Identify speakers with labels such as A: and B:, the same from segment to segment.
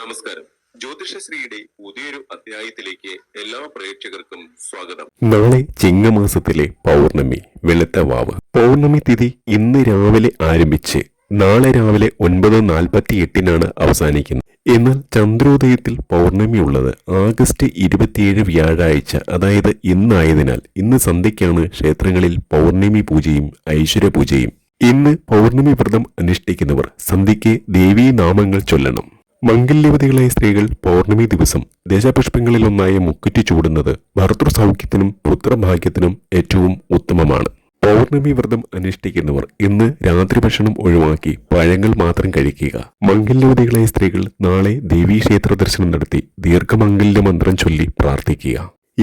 A: നമസ്കാരം. ജ്യോതിഷശ്രീയുടെ പുതിയൊരു അധ്യായത്തിലേക്ക് എല്ലാ പ്രേക്ഷകർക്കും സ്വാഗതം.
B: നാളെ ചിങ്ങമാസത്തിലെ പൗർണമി വെളുത്ത വാവ്. പൗർണമി തിഥി ഇന്ന് രാവിലെ ആരംഭിച്ച് നാളെ രാവിലെ 9:48 അവസാനിക്കുന്നത്. എന്നാൽ ചന്ദ്രോദയത്തിൽ പൗർണമി ഉള്ളത് ആഗസ്റ്റ് 27 വ്യാഴാഴ്ച, അതായത് ഇന്നായതിനാൽ ഇന്ന് സന്ധ്യയ്ക്കാണ് ക്ഷേത്രങ്ങളിൽ പൗർണമി പൂജയും ഐശ്വര്യ പൂജയും. ഇന്ന് പൗർണമി വ്രതം അനുഷ്ഠിക്കുന്നവർ സന്ധ്യയ്ക്ക് ദേവീ നാമങ്ങൾ ചൊല്ലണം. മംഗല്യവതികളായ സ്ത്രീകൾ പൗർണമി ദിവസം ദശപുഷ്പങ്ങളിലൊന്നായ മുക്കുറ്റി ചൂടുന്നത് ഭർതൃസൗഖ്യത്തിനും പുത്രഭാഗ്യത്തിനും ഏറ്റവും ഉത്തമമാണ്. പൗർണമി വ്രതം അനുഷ്ഠിക്കുന്നവർ ഇന്ന് രാത്രി ഭക്ഷണം ഒഴിവാക്കി പഴങ്ങൾ മാത്രം കഴിക്കുക. മംഗല്യവതികളായ സ്ത്രീകൾ നാളെ ദേവീക്ഷേത്ര ദർശനം നടത്തി ദീർഘമംഗല്യ മന്ത്രം ചൊല്ലി പ്രാർത്ഥിക്കുക.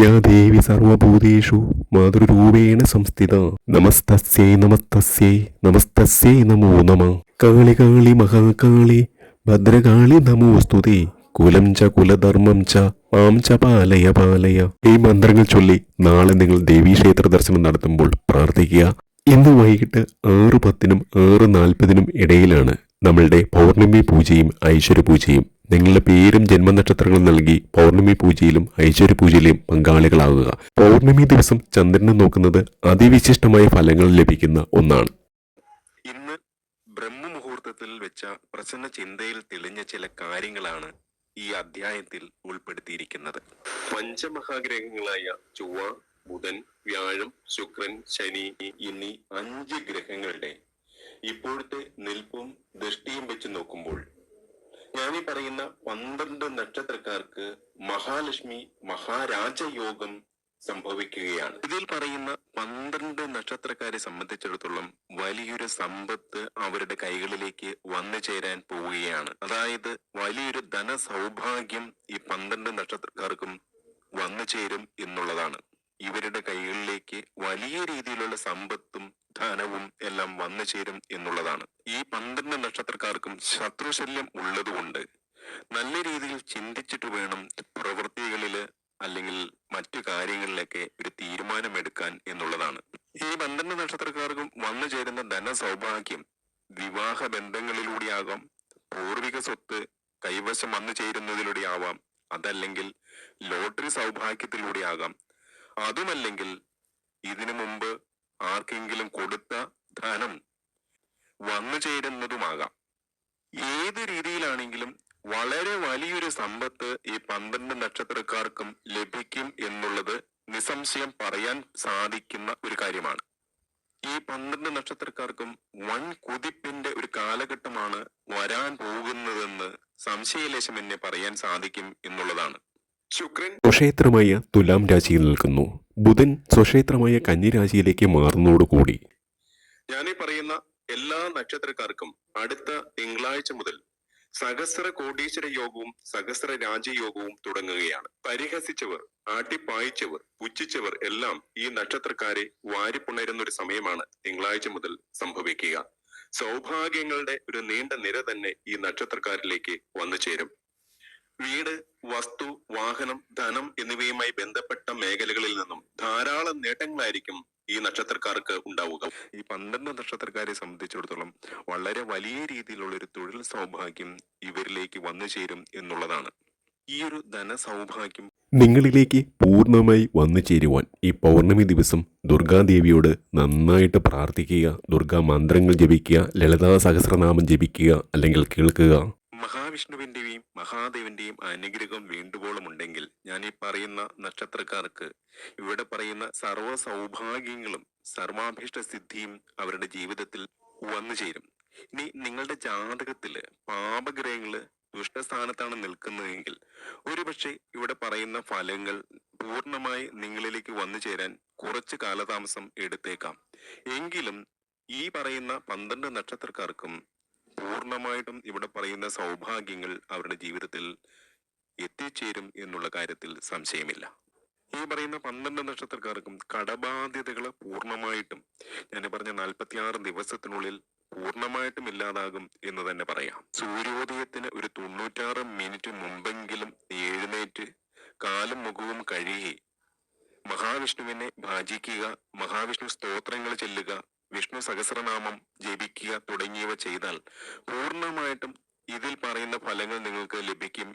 B: യാ ദേവി സർവഭൂതേഷു മാതൃരൂപേണ സംസ്ഥിത നമസ്തസ്യൈ നമസ്തസ്യൈ നമസ്തസ്യൈ നമോ നമഃ. കാളി കാളി മഹാകാളി ഭദ്രകാളി നമോസ്തുതേ കുലം ച കുലധർമ്മം ച മാം ച പാലയ പാലയ. ഈ മന്ത്രങ്ങൾ ചൊല്ലി നാളെ നിങ്ങൾ ദേവീക്ഷേത്ര ദർശനം നടത്തുമ്പോൾ പ്രാർത്ഥിക്കുക. ഇന്ന് വൈകിട്ട് 6:10 6:40 ഇടയിലാണ് നമ്മളുടെ പൗർണമി പൂജയും ഐശ്വര്യ പൂജയും. നിങ്ങളുടെ പേരും ജന്മനക്ഷത്രങ്ങളും നൽകി പൗർണമി പൂജയിലും ഐശ്വര്യ പൂജയിലും പങ്കാളികളാകുക. പൗർണമി ദിവസം ചന്ദ്രനെ നോക്കുന്നത് അതിവിശിഷ്ടമായ ഫലങ്ങൾ ലഭിക്കുന്ന ഒന്നാണ്.
A: ഇന്ന് ബ്രഹ്മമുഹൂർത്തത്തിൽ വെച്ച പ്രസന്ന ചിന്തയിൽ തെളിഞ്ഞ ചില കാര്യങ്ങളാണ് ഈ അധ്യായത്തിൽ ഉൾപ്പെടുത്തിയിരിക്കുന്നത്. പഞ്ചമഹാഗ്രഹങ്ങളായ ചൊവ്വ, ബുധൻ, വ്യാഴം, ശുക്രൻ, ശനി എന്നീ 5 ഗ്രഹങ്ങളുടെ ഇപ്പോഴത്തെ നിൽപ്പും ദൃഷ്ടിയും വെച്ച് നോക്കുമ്പോൾ ഞാനീ പറയുന്ന 12 നക്ഷത്രക്കാർക്ക് മഹാലക്ഷ്മി മഹാരാജയോഗം സംഭവിക്കുകയാണ്. ഇതിൽ പറയുന്ന 12 നക്ഷത്രക്കാരെ സംബന്ധിച്ചിടത്തോളം വലിയൊരു സമ്പത്ത് അവരുടെ കൈകളിലേക്ക് വന്നു ചേരാൻ പോവുകയാണ്. അതായത് വലിയൊരു ധന സൗഭാഗ്യം ഈ 12 നക്ഷത്രക്കാർക്കും വന്നു ചേരും എന്നുള്ളതാണ്. ഇവരുടെ കൈകളിലേക്ക് വലിയ രീതിയിലുള്ള സമ്പത്തും ധനവും എല്ലാം വന്നു ചേരും എന്നുള്ളതാണ്. ഈ 12 നക്ഷത്രക്കാർക്കും ശത്രുശല്യം ഉള്ളതുകൊണ്ട് നല്ല രീതിയിൽ ചിന്തിച്ചിട്ട് വേണം പ്രവൃത്തികളില് അല്ലെങ്കിൽ മറ്റു കാര്യങ്ങളിലൊക്കെ ഒരു തീരുമാനമെടുക്കാൻ എന്നുള്ളതാണ്. ഈ 12 നക്ഷത്രക്കാർക്കും വന്നു ചേരുന്ന ധന സൗഭാഗ്യം വിവാഹ ബന്ധങ്ങളിലൂടെയാകാം, പൂർവിക സ്വത്ത് കൈവശം വന്നു ചേരുന്നതിലൂടെ ആവാം, അതല്ലെങ്കിൽ ലോട്ടറി സൗഭാഗ്യത്തിലൂടെ ആകാം, അതുമല്ലെങ്കിൽ ഇതിനു മുമ്പ് ആർക്കെങ്കിലും കൊടുത്ത ധനം വന്നു ചേരുന്നതുമാകാം. ഏത് രീതിയിലാണെങ്കിലും വളരെ വലിയൊരു സമ്പത്ത് ഈ 12 നക്ഷത്രക്കാർക്കും ലഭിക്കും എന്നുള്ളത് നിസ്സംശയം പറയാൻ സാധിക്കുന്ന ഒരു കാര്യമാണ്. ഈ 12 നക്ഷത്രക്കാർക്കും വൻ കുതിപ്പിന്റെ ഒരു കാലഘട്ടമാണ് വരാൻ പോകുന്നതെന്ന് സംശയലേശം എന്നെ പറയാൻ സാധിക്കും എന്നുള്ളതാണ്. ശുക്രൻ
B: സ്വക്ഷേത്രമായ തുലാം രാശിയിൽ നിൽക്കുന്നു. ബുധൻ സ്വക്ഷേത്രമായ കന്നി രാശിയിലേക്ക് മാറുന്നതോടുകൂടി
A: ഞാനീ പറയുന്ന എല്ലാ നക്ഷത്രക്കാർക്കും അടുത്ത തിങ്കളാഴ്ച മുതൽ സഹസ്ര കോടീശ്വര യോഗവും സഹസ്ര രാജയോഗവും തുടങ്ങുകയാണ്. പരിഹസിച്ചവർ, ആട്ടിപ്പായിച്ചവർ, പുച്ഛിച്ചവർ എല്ലാം ഈ നക്ഷത്രക്കാരെ വാരിപ്പുണരുന്ന ഒരു സമയമാണ് തിങ്കളാഴ്ച മുതൽ സംഭവിക്കുക. സൗഭാഗ്യങ്ങളുടെ ഒരു നീണ്ട നിര തന്നെ ഈ നക്ഷത്രക്കാരിലേക്ക് വന്നു ചേരും. വീട്, വസ്തു, വാഹനം, ധനം എന്നിവയുമായി ബന്ധപ്പെട്ട മേഖലകളിൽ നിന്നും ധാരാളം നേട്ടങ്ങളായിരിക്കും ഈ നക്ഷത്രക്കാർക്ക് ഉണ്ടാവുക. ഈ 12 നക്ഷത്രക്കാരെ സംബന്ധിച്ചിടത്തോളം വളരെ വലിയ രീതിയിലുള്ള ഒരു തൊഴിൽ സൗഭാഗ്യം ഇവരിലേക്ക് വന്നു ചേരും എന്നുള്ളതാണ്. ഈ ഒരു ധന സൗഭാഗ്യം
B: നിങ്ങളിലേക്ക് പൂർണ്ണമായി വന്നു ചേരുവാൻ ഈ പൗർണമി ദിവസം ദുർഗാദേവിയോട് നന്നായിട്ട് പ്രാർത്ഥിക്കുക. ദുർഗാ മന്ത്രങ്ങൾ ജപിക്കുക, ലളിതാ സഹസ്രനാമം ജപിക്കുക അല്ലെങ്കിൽ കേൾക്കുക.
A: മഹാവിഷ്ണുവിന്റെയും മഹാദേവന്റെയും അനുഗ്രഹം വേണ്ടുവോളം ഉണ്ടെങ്കിൽ ഞാൻ ഈ പറയുന്ന നക്ഷത്രക്കാർക്ക് ഇവിടെ പറയുന്ന സർവ്വ സൗഭാഗ്യങ്ങളും സർവാഭീഷ്ട സിദ്ധിയും അവരുടെ ജീവിതത്തിൽ വന്നു ചേരും. ഇനി നിങ്ങളുടെ ജാതകത്തില് പാപഗ്രഹങ്ങള് ദുഷ്ടസ്ഥാനത്താണ് നിൽക്കുന്നതെങ്കിൽ ഒരുപക്ഷെ ഇവിടെ പറയുന്ന ഫലങ്ങൾ പൂർണ്ണമായി നിങ്ങളിലേക്ക് വന്നു ചേരാൻ കുറച്ച് കാലതാമസം എടുത്തേക്കാം. എങ്കിലും ഈ പറയുന്ന 12 നക്ഷത്രക്കാർക്കും പൂർണ്ണമായിട്ടും ഇവിടെ പറയുന്ന സൗഭാഗ്യങ്ങൾ അവരുടെ ജീവിതത്തിൽ എത്തിച്ചേരും എന്നുള്ള കാര്യത്തിൽ സംശയമില്ല. ഈ പറയുന്ന 12 നക്ഷത്രക്കാർക്കും കടബാധ്യതകൾ പൂർണ്ണമായിട്ടും ഞാൻ പറഞ്ഞ 46 ദിവസത്തിനുള്ളിൽ പൂർണ്ണമായിട്ടും ഇല്ലാതാകും എന്ന് തന്നെ പറയാം. സൂര്യോദയത്തിന് ഒരു 96 മിനിറ്റ് മുമ്പെങ്കിലും എഴുന്നേറ്റ് കാലും മുഖവും കഴുകി മഹാവിഷ്ണുവിനെ ഭജിക്കുക, മഹാവിഷ്ണു സ്തോത്രങ്ങൾ ചെല്ലുക, വിഷ്ണു സഹസ്രനാമം ജപിക്കുക തുടങ്ങിയവ ചെയ്താൽ പൂർണ്ണമായിട്ടും ഇതിൽ പറയുന്ന ഫലങ്ങൾ നിങ്ങൾക്ക് ലഭിക്കും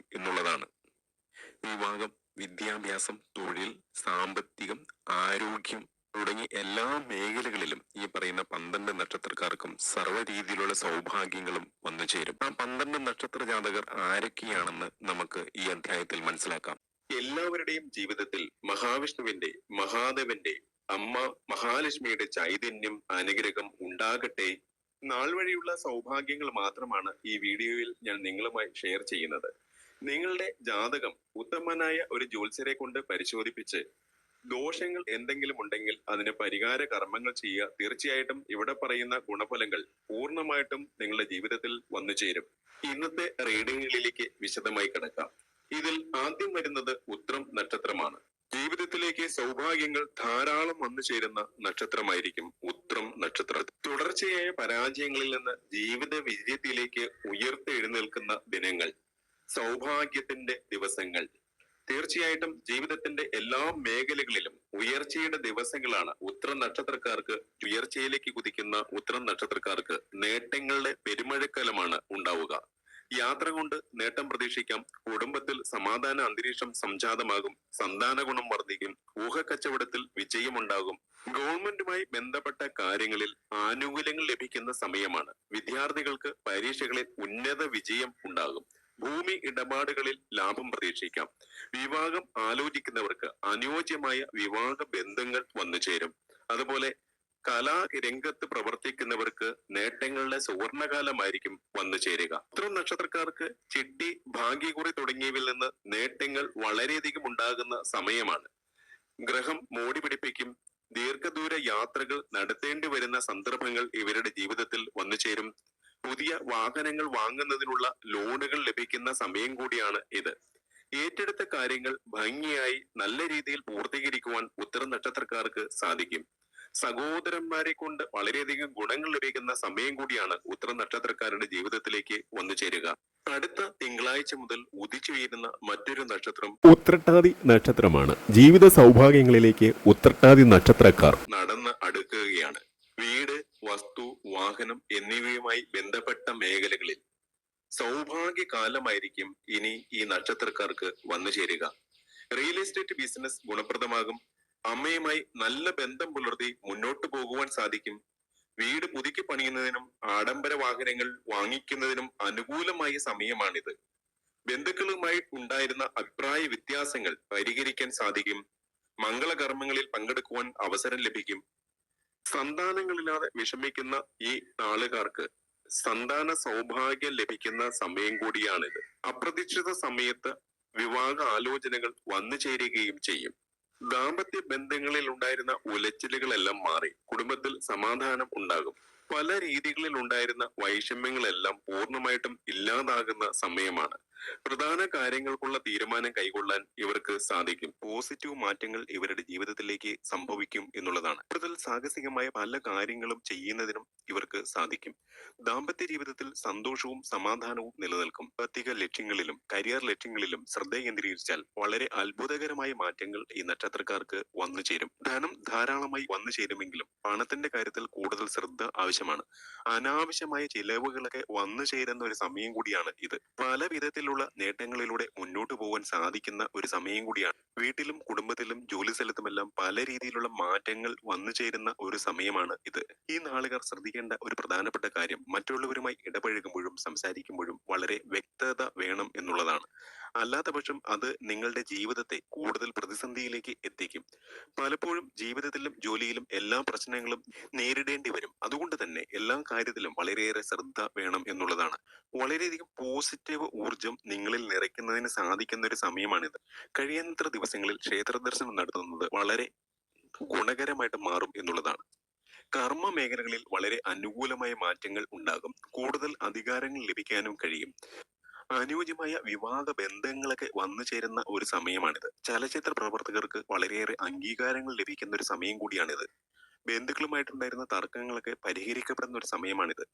A: വിദ്യാഭ്യാസം, തൊഴിൽ, സാമ്പത്തികം, ആരോഗ്യം തുടങ്ങി എല്ലാ മേഖലകളിലും ഈ പറയുന്ന 12 നക്ഷത്രക്കാർക്കും സർവ്വ രീതിയിലുള്ള സൗഭാഗ്യങ്ങളും വന്നു ചേരും. ആ 12 നക്ഷത്ര ജാതകർ ആരൊക്കെയാണെന്ന് നമുക്ക് ഈ അധ്യായത്തിൽ മനസ്സിലാക്കാം. എല്ലാവരുടെയും ജീവിതത്തിൽ മഹാവിഷ്ണുവിന്റെ, മഹാദേവന്റെ, അമ്മ മഹാലക്ഷ്മിയുടെ ചൈതന്യം, അനുഗ്രഹം ഉണ്ടാകട്ടെ. നാൾ വഴിയുള്ള സൗഭാഗ്യങ്ങൾ മാത്രമാണ് ഈ വീഡിയോയിൽ ഞാൻ നിങ്ങളുമായി ഷെയർ ചെയ്യുന്നത്. നിങ്ങളുടെ ജാതകം ഉത്തമനായ ഒരു ജ്യോത്സ്യരെ കൊണ്ട് പരിശോധിപ്പിച്ച് ദോഷങ്ങൾ എന്തെങ്കിലും ഉണ്ടെങ്കിൽ അതിന് പരിഹാര കർമ്മങ്ങൾ ചെയ്യുക. തീർച്ചയായിട്ടും ഇവിടെ പറയുന്ന ഗുണഫലങ്ങൾ പൂർണ്ണമായിട്ടും നിങ്ങളുടെ ജീവിതത്തിൽ വന്നു ചേരും. ഇന്നത്തെ റീഡിങ്ങുകളിലേക്ക് വിശദമായി കിടക്കാം. ഇതിൽ ആദ്യം വരുന്നത് ഉത്രം നക്ഷത്രമാണ്. ജീവിതത്തിലേക്ക് സൗഭാഗ്യങ്ങൾ ധാരാളം വന്നു ചേരുന്ന നക്ഷത്രമായിരിക്കും ഉത്രം നക്ഷത്രം. തുടർച്ചയായ പരാജയങ്ങളിൽ നിന്ന് ജീവിത വിജയത്തിലേക്ക് ഉയർത്തെഴുന്നേൽക്കുന്ന ദിനങ്ങൾ, സൗഭാഗ്യത്തിന്റെ ദിവസങ്ങൾ. തീർച്ചയായിട്ടും ജീവിതത്തിന്റെ എല്ലാ മേഖലകളിലും ഉയർച്ചയുടെ ദിവസങ്ങളാണ് ഉത്രം നക്ഷത്രക്കാർക്ക്. ഉയർച്ചയിലേക്ക് കുതിക്കുന്ന ഉത്രം നക്ഷത്രക്കാർക്ക് നേട്ടങ്ങളുടെ പെരുമഴക്കാലമാണ് ഉണ്ടാവുക. യാത്ര കൊണ്ട് നേട്ടം പ്രതീക്ഷിക്കാം. കുടുംബത്തിൽ സമാധാന അന്തരീക്ഷം സംജാതമാകും. സന്താന ഗുണം വർദ്ധിക്കും. ഊഹക്കച്ചവടത്തിൽ വിജയമുണ്ടാകും. ഗവൺമെന്റുമായി ബന്ധപ്പെട്ട കാര്യങ്ങളിൽ ആനുകൂല്യങ്ങൾ ലഭിക്കുന്ന സമയമാണ്. വിദ്യാർത്ഥികൾക്ക് പരീക്ഷകളിൽ ഉന്നത വിജയം ഉണ്ടാകും. ഭൂമി ഇടപാടുകളിൽ ലാഭം പ്രതീക്ഷിക്കാം. വിവാഹം ആലോചിക്കുന്നവർക്ക് അനുയോജ്യമായ വിവാഹ ബന്ധങ്ങൾ വന്നു ചേരും. അതുപോലെ കലാരംഗത്ത് പ്രവർത്തിക്കുന്നവർക്ക് നേട്ടങ്ങളുടെ സുവർണകാലമായിരിക്കും വന്നു ചേരുക. ഉത്രം നക്ഷത്രക്കാർക്ക് ചിട്ടി, ഭാഗ്യക്കുറി തുടങ്ങിയവയിൽ നിന്ന് നേട്ടങ്ങൾ വളരെയധികം ഉണ്ടാകുന്ന സമയമാണ്. ഗ്രഹം മോടി പിടിപ്പിക്കും. ദീർഘദൂര യാത്രകൾ നടത്തേണ്ടി വരുന്ന സന്ദർഭങ്ങൾ ഇവരുടെ ജീവിതത്തിൽ വന്നു ചേരും. പുതിയ വാഹനങ്ങൾ വാങ്ങുന്നതിനുള്ള ലോണുകൾ ലഭിക്കുന്ന സമയം കൂടിയാണ് ഇത്. ഏറ്റെടുത്ത കാര്യങ്ങൾ ഭംഗിയായി നല്ല രീതിയിൽ പൂർത്തീകരിക്കുവാൻ ഉത്തരം നക്ഷത്രക്കാർക്ക് സാധിക്കും. സഹോദരന്മാരെ കൊണ്ട് വളരെയധികം ഗുണങ്ങൾ ലഭിക്കുന്ന സമയം കൂടിയാണ് ഉത്തരം നക്ഷത്രക്കാരുടെ ജീവിതത്തിലേക്ക് വന്നു ചേരുക. അടുത്ത തിങ്കളാഴ്ച മുതൽ ഉദിച്ചുയരുന്ന മറ്റൊരു നക്ഷത്രം
B: ഉത്രട്ടാതി നക്ഷത്രമാണ്. ജീവിത സൗഭാഗ്യങ്ങളിലേക്ക് ഉത്രട്ടാതി നക്ഷത്രക്കാർ
A: നടന്ന് അടുക്കുകയാണ്. വീട്, വസ്തു, വാഹനം എന്നിവയുമായി ബന്ധപ്പെട്ട മേഖലകളിൽ സൗഭാഗ്യകാലമായിരിക്കും ഇനി ഈ നക്ഷത്രക്കാർക്ക് വന്നു ചേരുക. റിയൽ എസ്റ്റേറ്റ് ബിസിനസ് ഗുണപ്രദമാകും. അമ്മയുമായി നല്ല ബന്ധം പുലർത്തി മുന്നോട്ട് പോകുവാൻ സാധിക്കും. വീട് പുതുക്കി പണിയുന്നതിനും ആഡംബര വാഹനങ്ങൾ വാങ്ങിക്കുന്നതിനും അനുകൂലമായ സമയമാണിത്. ബന്ധുക്കളുമായി ഉണ്ടായിരുന്ന അഭിപ്രായ വ്യത്യാസങ്ങൾ പരിഹരിക്കാൻ സാധിക്കും. മംഗളകർമ്മങ്ങളിൽ പങ്കെടുക്കുവാൻ അവസരം ലഭിക്കും. സന്താനങ്ങളില്ലാതെ വിഷമിക്കുന്ന ഈ നാളുകാർക്ക് സന്താന സൗഭാഗ്യം ലഭിക്കുന്ന സമയം കൂടിയാണിത്. അപ്രതീക്ഷിത സമയത്ത് വിവാഹ ആലോചനകൾ വന്നു ചേരുകയും ചെയ്യും. ദാമ്പത്യ ബന്ധങ്ങളിൽ ഉണ്ടായിരുന്ന ഉലച്ചിലുകളെല്ലാം മാറി കുടുംബത്തിൽ സമാധാനം ഉണ്ടാകും. പല രീതികളിൽ ഉണ്ടായിരുന്ന വൈഷമ്യങ്ങളെല്ലാം പൂർണ്ണമായിട്ടും ഇല്ലാതാകുന്ന സമയമാണ്. പ്രധാന കാര്യങ്ങൾക്കുള്ള തീരുമാനം കൈക്കൊള്ളാൻ ഇവർക്ക് സാധിക്കും. പോസിറ്റീവ് മാറ്റങ്ങൾ ഇവരുടെ ജീവിതത്തിലേക്ക് സംഭവിക്കും എന്നുള്ളതാണ്. കൂടുതൽ സാഹസികമായ പല കാര്യങ്ങളും ചെയ്യുന്നതിനും ഇവർക്ക് സാധിക്കും. ദാമ്പത്യ ജീവിതത്തിൽ സന്തോഷവും സമാധാനവും നിലനിൽക്കും. പ്രത്യേക ലക്ഷ്യങ്ങളിലും കരിയർ ലക്ഷ്യങ്ങളിലും ശ്രദ്ധ കേന്ദ്രീകരിച്ചാൽ വളരെ അത്ഭുതകരമായ മാറ്റങ്ങൾ ഈ നക്ഷത്രക്കാർക്ക് വന്നു ചേരും. ധനം ധാരാളമായി വന്നു ചേരുമെങ്കിലും പണത്തിന്റെ കാര്യത്തിൽ കൂടുതൽ ശ്രദ്ധ ആവശ്യമാണ്. അനാവശ്യമായ ചിലവുകളൊക്കെ വന്നു ചേരുന്ന ഒരു സമയം കൂടിയാണ് ഇത്. പല വിധത്തിലുള്ള നേട്ടങ്ങളിലൂടെ മുന്നോട്ട് പോകാൻ സാധിക്കുന്ന ഒരു സമയം കൂടിയാണ്. വീട്ടിലും കുടുംബത്തിലും ജോലി സ്ഥലത്തുമെല്ലാം പല രീതിയിലുള്ള മാറ്റങ്ങൾ വന്നു ചേരുന്ന ഒരു സമയമാണ് ഇത്. ഈ നാളുകാർ ശ്രദ്ധിക്കേണ്ട ഒരു പ്രധാനപ്പെട്ട കാര്യം മറ്റുള്ളവരുമായി ഇടപഴകുമ്പോഴും സംസാരിക്കുമ്പോഴും വളരെ വ്യക്തത വേണം എന്നുള്ളതാണ്. അല്ലാത്ത പക്ഷം അത് നിങ്ങളുടെ ജീവിതത്തെ കൂടുതൽ പ്രതിസന്ധിയിലേക്ക് എത്തിക്കും. പലപ്പോഴും ജീവിതത്തിലും ജോലിയിലും എല്ലാ പ്രശ്നങ്ങളും നേരിടേണ്ടി വരും. അതുകൊണ്ട് തന്നെ എല്ലാ കാര്യത്തിലും വളരെയേറെ ശ്രദ്ധ വേണം എന്നുള്ളതാണ്. വളരെയധികം പോസിറ്റീവ് ഊർജം നിങ്ങളിൽ നിറയ്ക്കുന്നതിന് സാധിക്കുന്ന ഒരു സമയമാണിത്. കഴിയുന്നത്ര ദിവസങ്ങളിൽ ക്ഷേത്ര ദർശനം നടത്തുന്നത് വളരെ ഗുണകരമായിട്ട് മാറും എന്നുള്ളതാണ്. കർമ്മ മേഖലകളിൽ വളരെ അനുകൂലമായ മാറ്റങ്ങൾ ഉണ്ടാകും. കൂടുതൽ അധികാരങ്ങൾ ലഭിക്കാനും കഴിയും. അനുയോജ്യമായ വിവാഹ ബന്ധങ്ങളൊക്കെ വന്നു ചേരുന്ന ഒരു സമയമാണിത്. ചലച്ചിത്ര പ്രവർത്തകർക്ക് വളരെയേറെ അംഗീകാരങ്ങൾ ലഭിക്കുന്ന ഒരു സമയം കൂടിയാണിത്. ബന്ധുക്കളുമായിട്ടുണ്ടായിരുന്ന തർക്കങ്ങളൊക്കെ പരിഹരിക്കപ്പെടുന്ന ഒരു സമയമാണിത്.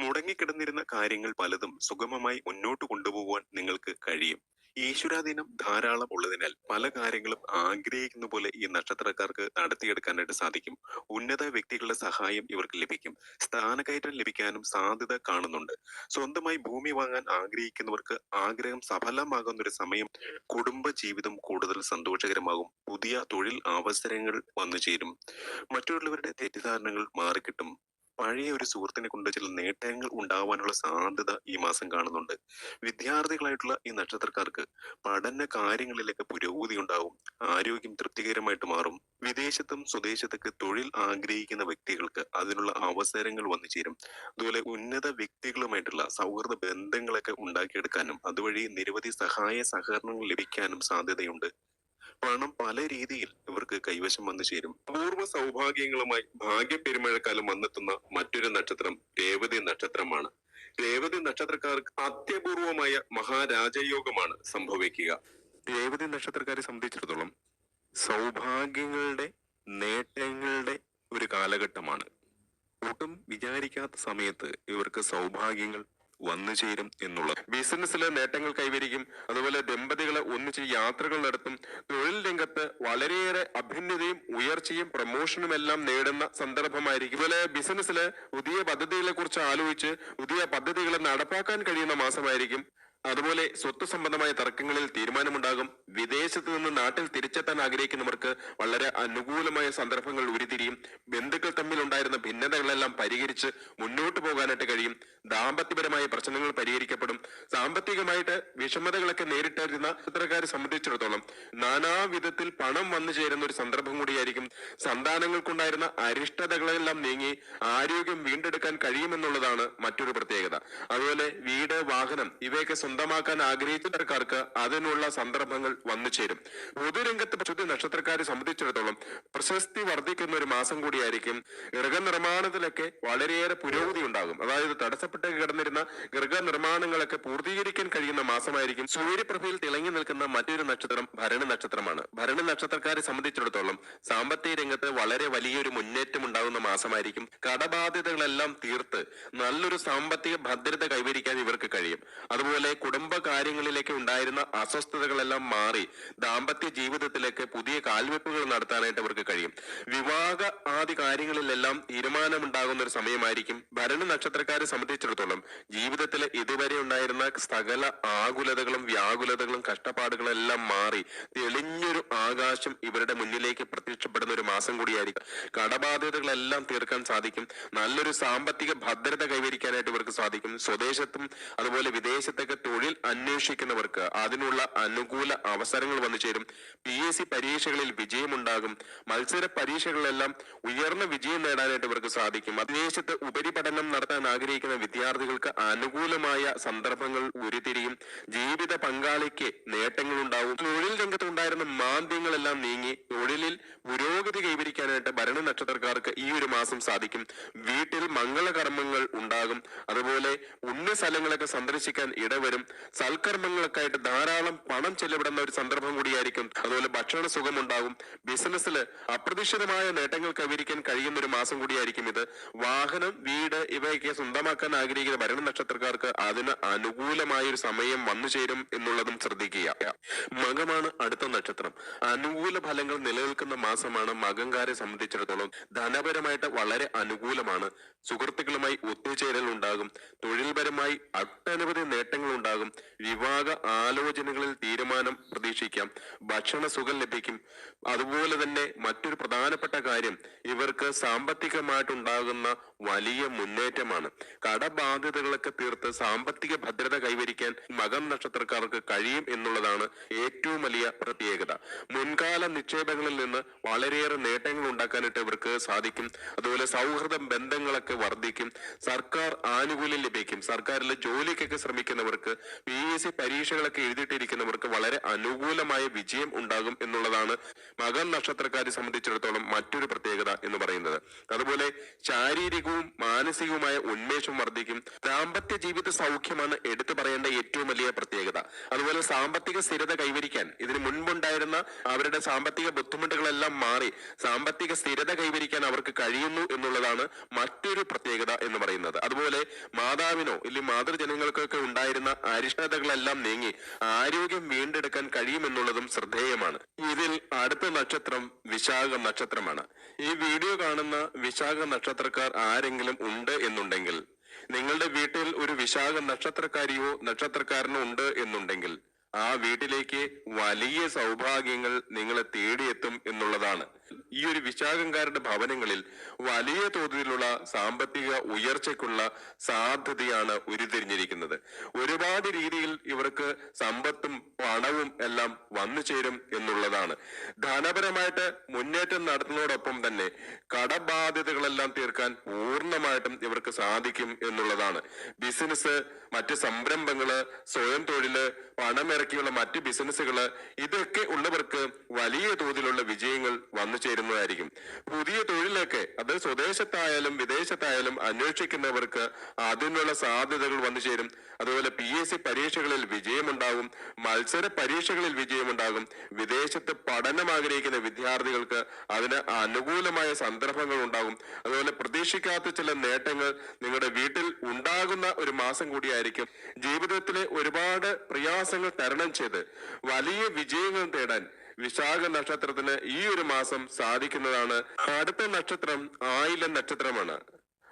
A: മുടങ്ങിക്കിടന്നിരുന്ന കാര്യങ്ങൾ പലതും സുഗമമായി മുന്നോട്ട് കൊണ്ടുപോകുവാൻ നിങ്ങൾക്ക് കഴിയും. ഈശ്വരാധീനം ധാരാളം ഉള്ളതിനാൽ പല കാര്യങ്ങളും ആഗ്രഹിക്കുന്ന പോലെ ഈ നക്ഷത്രക്കാർക്ക് നടത്തിയെടുക്കാനായിട്ട് സാധിക്കും. ഉന്നത വ്യക്തികളുടെ സഹായം ഇവർക്ക് ലഭിക്കും. സ്ഥാനക്കയറ്റം ലഭിക്കാനും സാധ്യത കാണുന്നുണ്ട്. സ്വന്തമായി ഭൂമി വാങ്ങാൻ ആഗ്രഹിക്കുന്നവർക്ക് ആഗ്രഹം സഫലമാകുന്ന ഒരു സമയം. കുടുംബ ജീവിതം കൂടുതൽ സന്തോഷകരമാകും. പുതിയ തൊഴിൽ അവസരങ്ങൾ വന്നു ചേരും. മറ്റുള്ളവരുടെ തെറ്റിദ്ധാരണകൾ മാറിക്കിട്ടും. പഴയ ഒരു സുഹൃത്തിനെ കൊണ്ട് ചില നേട്ടങ്ങൾ ഉണ്ടാവാനുള്ള സാധ്യത ഈ മാസം കാണുന്നുണ്ട്. വിദ്യാർത്ഥികളായിട്ടുള്ള ഈ നക്ഷത്രക്കാർക്ക് പഠന കാര്യങ്ങളിലൊക്കെ പുരോഗതി ഉണ്ടാവും. ആരോഗ്യം തൃപ്തികരമായിട്ട് മാറും. വിദേശത്തും സ്വദേശത്തൊക്കെ തൊഴിൽ ആഗ്രഹിക്കുന്ന വ്യക്തികൾക്ക് അതിനുള്ള അവസരങ്ങൾ വന്നു ചേരും. അതുപോലെ ഉന്നത വ്യക്തികളുമായിട്ടുള്ള സൗഹൃദ ബന്ധങ്ങളൊക്കെ ഉണ്ടാക്കിയെടുക്കാനും അതുവഴി നിരവധി സഹായ സഹകരണങ്ങൾ ലഭിക്കാനും സാധ്യതയുണ്ട്. പണം പല രീതിയിൽ ഇവർക്ക് കൈവശം വന്നു ചേരും. അപൂർവ സൗഭാഗ്യങ്ങളുമായി ഭാഗ്യപ്പെരുമഴക്കാലം വന്നെത്തുന്ന മറ്റൊരു നക്ഷത്രം രേവതി നക്ഷത്രമാണ്. രേവതി നക്ഷത്രക്കാർക്ക് അത്യപൂർവമായ മഹാരാജയോഗമാണ് സംഭവിക്കുക. രേവതി നക്ഷത്രക്കാരെ സംബന്ധിച്ചിടത്തോളം സൗഭാഗ്യങ്ങളുടെ നേട്ടങ്ങളുടെ ഒരു കാലഘട്ടമാണ്. ഒട്ടും വിചാരിക്കാത്ത സമയത്ത് ഇവർക്ക് സൗഭാഗ്യങ്ങൾ വന്നു ചേരും എന്നുള്ളത്. ബിസിനസ്സിലെ നേട്ടങ്ങൾ കൈവരിക്കും. അതുപോലെ ദമ്പതികളെ ഒന്നിച്ച് യാത്രകൾ നടത്തും. തൊഴിൽ രംഗത്ത് വളരെയേറെ അഭ്യുന്നതിയും ഉയർച്ചയും പ്രമോഷനും എല്ലാം നേടുന്ന സന്ദർഭമായിരിക്കും. അതുപോലെ ബിസിനസ്സിലെ പുതിയ പദ്ധതികളെ കുറിച്ച് ആലോചിച്ച് പുതിയ പദ്ധതികളെ നടപ്പാക്കാൻ കഴിയുന്ന മാസമായിരിക്കും. അതുപോലെ സ്വത്ത് സംബന്ധമായ തർക്കങ്ങളിൽ തീരുമാനമുണ്ടാകും. വിദേശത്ത് നിന്ന് നാട്ടിൽ തിരിച്ചെത്താൻ ആഗ്രഹിക്കുന്നവർക്ക് വളരെ അനുകൂലമായ സന്ദർഭങ്ങൾ ഉരുത്തിരിയും. ബന്ധുക്കൾ തമ്മിൽ ഉണ്ടായിരുന്ന ഭിന്നതകളെല്ലാം പരിഹരിച്ച് മുന്നോട്ട് പോകാനായിട്ട് കഴിയും. ദാമ്പത്യപരമായ പ്രശ്നങ്ങൾ പരിഹരിക്കപ്പെടും. സാമ്പത്തികമായിട്ട് വിഷമതകളൊക്കെ നേരിട്ടിരുന്ന നക്ഷത്രക്കാരെ സംബന്ധിച്ചിടത്തോളം നാനാവിധത്തിൽ പണം വന്നു ചേരുന്ന ഒരു സന്ദർഭം കൂടിയായിരിക്കും. സന്താനങ്ങൾക്കുണ്ടായിരുന്ന അരിഷ്ടതകളെല്ലാം നീങ്ങി ആരോഗ്യം വീണ്ടെടുക്കാൻ കഴിയുമെന്നുള്ളതാണ് മറ്റൊരു പ്രത്യേകത. അതുപോലെ വീട്, വാഹനം ഇവയൊക്കെ സ്വന്തമാക്കാൻ ആഗ്രഹിക്കുന്നവർക്ക് അതിനുള്ള സന്ദർഭങ്ങൾ വന്നു ചേരും. പൊതുരംഗത്ത് പശുദ്ധി നക്ഷത്രക്കാരെ സംബന്ധിച്ചിടത്തോളം പ്രശസ്തി വർദ്ധിക്കുന്ന ഒരു മാസം കൂടിയായിരിക്കും. ഗൃഹനിർമ്മാണത്തിലൊക്കെ വളരെയേറെ പുരോഗതി ഉണ്ടാകും. അതായത് തടസ്സപ്പെട്ട് കിടന്നിരുന്ന ഗൃഹനിർമ്മാണങ്ങളൊക്കെ പൂർത്തീകരിക്കാൻ കഴിയുന്ന മാസമായിരിക്കും. സൂര്യപ്രഭയിൽ തിളങ്ങി നിൽക്കുന്ന മറ്റൊരു നക്ഷത്രം ഭരണി നക്ഷത്രമാണ്. ഭരണി നക്ഷത്രക്കാരെ സംബന്ധിച്ചിടത്തോളം സാമ്പത്തിക രംഗത്ത് വളരെ വലിയൊരു മുന്നേറ്റം ഉണ്ടാകുന്ന മാസമായിരിക്കും. കടബാധ്യതകളെല്ലാം തീർത്ത് നല്ലൊരു സാമ്പത്തിക ഭദ്രത കൈവരിക്കാൻ ഇവർക്ക് കഴിയും. അതുപോലെ കുടുംബ കാര്യങ്ങളിലേക്ക് ഉണ്ടായിരുന്ന അസ്വസ്ഥതകളെല്ലാം മാറി ദാമ്പത്യ ജീവിതത്തിലേക്ക് പുതിയ കാൽവെപ്പുകൾ നടത്താനായിട്ട് അവർക്ക് കഴിയും. വിവാഹ ആദി കാര്യങ്ങളിലെല്ലാം തീരുമാനമുണ്ടാകുന്ന ഒരു സമയമായിരിക്കും. ഭരണി നക്ഷത്രക്കാരെ സംബന്ധിച്ചിടത്തോളം ജീവിതത്തിലെ ഇതുവരെ ഉണ്ടായിരുന്ന സകല ആകുലതകളും വ്യാകുലതകളും കഷ്ടപ്പാടുകളും എല്ലാം മാറി തെളിഞ്ഞൊരു ആകാശം ഇവരുടെ മുന്നിലേക്ക് പ്രത്യക്ഷപ്പെടുന്ന ഒരു മാസം കൂടിയായിരിക്കും. കടബാധ്യതകളെല്ലാം തീർക്കാൻ സാധിക്കും. നല്ലൊരു സാമ്പത്തിക ഭദ്രത കൈവരിക്കാനായിട്ട് ഇവർക്ക് സാധിക്കും. സ്വദേശത്തും അതുപോലെ വിദേശത്തൊക്കെ തൊഴിൽ അന്വേഷിക്കുന്നവർക്ക് അതിനുള്ള അനുകൂല അവസരങ്ങൾ വന്നു ചേരും. PSC പരീക്ഷകളിൽ വിജയമുണ്ടാകും. മത്സര പരീക്ഷകളിലെല്ലാം ഉയർന്ന വിജയം നേടാനായിട്ട് ഇവർക്ക് സാധിക്കും. വിദേശത്ത് ഉപരിപഠനം നടത്താൻ ആഗ്രഹിക്കുന്ന വിദ്യാർത്ഥികൾക്ക് അനുകൂലമായ സന്ദർഭങ്ങൾ ഉരുത്തിരിയും. ജീവിത പങ്കാളിക്ക് നേട്ടങ്ങൾ ഉണ്ടാവും. തൊഴിൽ രംഗത്തുണ്ടായിരുന്ന മാന്ദ്യങ്ങളെല്ലാം നീങ്ങി തൊഴിലിൽ പുരോഗതി കൈവരിക്കാനായിട്ട് ഭരണി നക്ഷത്രക്കാർക്ക് ഈ ഒരു മാസം സാധിക്കും. വീട്ടിൽ മംഗളകർമ്മങ്ങൾ ഉണ്ടാകും. അതുപോലെ പുണ്യ സ്ഥലങ്ങളൊക്കെ സന്ദർശിക്കാൻ ഇടവരും. സൽക്കർമ്മങ്ങളൊക്കെ ആയിട്ട് ധാരാളം പണം ചെലവിടുന്ന ഒരു സന്ദർഭം കൂടിയായിരിക്കും. അതുപോലെ ഭക്ഷണ സുഖം ഉണ്ടാകും. ബിസിനസ്സിൽ അപ്രതീക്ഷിതമായ നേട്ടങ്ങൾ കൈവരിക്കാൻ കഴിയുന്ന ഒരു മാസം കൂടിയായിരിക്കും ഇത്. വാഹനം, വീട് ഇവയൊക്കെ സ്വന്തമാക്കാൻ ആഗ്രഹിക്കുന്ന ഭരണി നക്ഷത്രക്കാർക്ക് അതിന് അനുകൂലമായ ഒരു സമയം വന്നു ചേരും എന്നുള്ളതും ശ്രദ്ധിക്കുക. മകമാണ് അടുത്ത നക്ഷത്രം. അനുകൂല ഫലങ്ങൾ നിലനിൽക്കുന്ന മാസമാണ് മകംകാരെ സംബന്ധിച്ചിടത്തോളം. ധനപരമായിട്ട് വളരെ അനുകൂലമാണ്. സുഹൃത്തുക്കളുമായി ഒത്തുചേരൽ ഉണ്ടാകും. തൊഴിൽപരമായി ഒട്ടനവധി നേട്ടങ്ങൾ ഉണ്ടാകും. വിവാഹ ആലോചനകളിൽ തീരുമാനം പ്രതീക്ഷിക്കാം. ഭക്ഷണ സുഖം ലഭിക്കും. അതുപോലെ തന്നെ മറ്റൊരു പ്രധാനപ്പെട്ട കാര്യം ഇവർക്ക് സാമ്പത്തികമായിട്ടുണ്ടാകുന്ന വലിയ മുന്നേറ്റമാണ്. കടബാധ്യതകളൊക്കെ തീർത്ത് സാമ്പത്തിക ഭദ്രത കൈവരിക്കാൻ മകം നക്ഷത്രക്കാർക്ക് കഴിയും എന്നുള്ളതാണ് ഏറ്റവും വലിയ പ്രത്യേകത. മുൻകാല നിക്ഷേപങ്ങളിൽ നിന്ന് വളരെയേറെ നേട്ടങ്ങൾ ഉണ്ടാക്കാനായിട്ട് ഇവർക്ക് സാധിക്കും. അതുപോലെ സൗഹൃദ ബന്ധങ്ങളൊക്കെ വർദ്ധിക്കും. സർക്കാർ ആനുകൂല്യം ലഭിക്കും. സർക്കാരിലെ ജോലിക്കൊക്കെ ശ്രമിക്കുന്നവർക്ക്, PSC പരീക്ഷകളൊക്കെ എഴുതിയിട്ടിരിക്കുന്നവർക്ക് വളരെ അനുകൂലമായ വിജയം ഉണ്ടാകും എന്നുള്ളതാണ് മകം നക്ഷത്രക്കാരെ സംബന്ധിച്ചിടത്തോളം മറ്റൊരു പ്രത്യേകത എന്ന് പറയുന്നത്. അതുപോലെ ശാരീരിക കായികവും മാനസികവുമായ ഉന്മേഷവും വർദ്ധിക്കും. ദാമ്പത്യ ജീവിത സൗഖ്യമാണ് എടുത്തു പറയേണ്ട ഏറ്റവും വലിയ പ്രത്യേകത. അതുപോലെ സാമ്പത്തിക സ്ഥിരത കൈവരിക്കാൻ ഇതിന് മുൻപുണ്ടായിരുന്ന അവരുടെ സാമ്പത്തിക ബുദ്ധിമുട്ടുകളെല്ലാം മാറി സാമ്പത്തിക സ്ഥിരത കൈവരിക്കാൻ അവർക്ക് കഴിയുന്നു എന്നുള്ളതാണ് മറ്റൊരു പ്രത്യേകത എന്ന് പറയുന്നത്. അതുപോലെ മാതാവിനോ ഇല്ലെങ്കിൽ മാതൃജനങ്ങൾക്കൊക്കെ ഉണ്ടായിരുന്ന അരിഷ്ടതകളെല്ലാം നീങ്ങി ആരോഗ്യം വീണ്ടെടുക്കാൻ കഴിയുമെന്നുള്ളതും ശ്രദ്ധേയമാണ്. ഇതിൽ അടുത്ത നക്ഷത്രം വിശാഖ നക്ഷത്രമാണ്. ഈ വീഡിയോ കാണുന്ന വിശാഖ നക്ഷത്രക്കാർ ആരെങ്കിലും ഉണ്ട് എന്നുണ്ടെങ്കിൽ, നിങ്ങളുടെ വീട്ടിൽ ഒരു വിശാഖ നക്ഷത്രക്കാരിയോ നക്ഷത്രക്കാരനോ ഉണ്ട് എന്നുണ്ടെങ്കിൽ ആ വീട്ടിലേക്ക് വലിയ സൗഭാഗ്യങ്ങൾ നിങ്ങളെ തേടിയെത്തും എന്നുള്ളതാണ്. ഈ ഒരു വിശാഖംകാരുടെ ഭവനങ്ങളിൽ വലിയ തോതിലുള്ള സാമ്പത്തിക ഉയർച്ചയ്ക്കുള്ള സാധ്യതയാണ് ഉരുത്തിരിഞ്ഞിരിക്കുന്നത്. ഒരുപാട് രീതിയിൽ ഇവർക്ക് സമ്പത്തും പണവും എല്ലാം വന്നു ചേരും എന്നുള്ളതാണ്. ധനപരമായിട്ട് മുന്നേറ്റം നടത്തുന്നതോടൊപ്പം തന്നെ കടബാധ്യതകളെല്ലാം തീർക്കാൻ പൂർണ്ണമായിട്ടും ഇവർക്ക് സാധിക്കും എന്നുള്ളതാണ്. ബിസിനസ്, മറ്റ് സംരംഭങ്ങള്, സ്വയം തൊഴില്, പണമിറക്കിയുള്ള മറ്റ് ബിസിനസ്സുകള്, ഇതൊക്കെ ഉള്ളവർക്ക് വലിയ തോതിലുള്ള വിജയങ്ങൾ വന്നു ചേരുന്നതായിരിക്കും. പുതിയ തൊഴിലൊക്കെ അത് സ്വദേശത്തായാലും വിദേശത്തായാലും അന്വേഷിക്കുന്നവർക്ക് അതിനുള്ള സാധ്യതകൾ വന്നു ചേരും. അതുപോലെ PSC പരീക്ഷകളിൽ വിജയമുണ്ടാകും, മത്സര പരീക്ഷകളിൽ വിജയമുണ്ടാകും. വിദേശത്ത് പഠനം ആഗ്രഹിക്കുന്ന വിദ്യാർത്ഥികൾക്ക് അതിന് അനുകൂലമായ സന്ദർഭങ്ങൾ ഉണ്ടാകും. അതുപോലെ പ്രതീക്ഷിക്കാത്ത ചില നേട്ടങ്ങൾ നിങ്ങളുടെ വീട്ടിൽ ഉണ്ടാകുന്ന ഒരു മാസം കൂടിയായിരിക്കും. ജീവിതത്തിലെ ഒരുപാട് പ്രയാസങ്ങൾ തരണം ചെയ്ത് വലിയ വിജയങ്ങൾ നേടാൻ വിശാഖ നക്ഷത്രത്തിന് ഈ ഒരു മാസം സാധിക്കുന്നതാണ്. അടുത്ത നക്ഷത്രം ആയില്യം നക്ഷത്രമാണ്.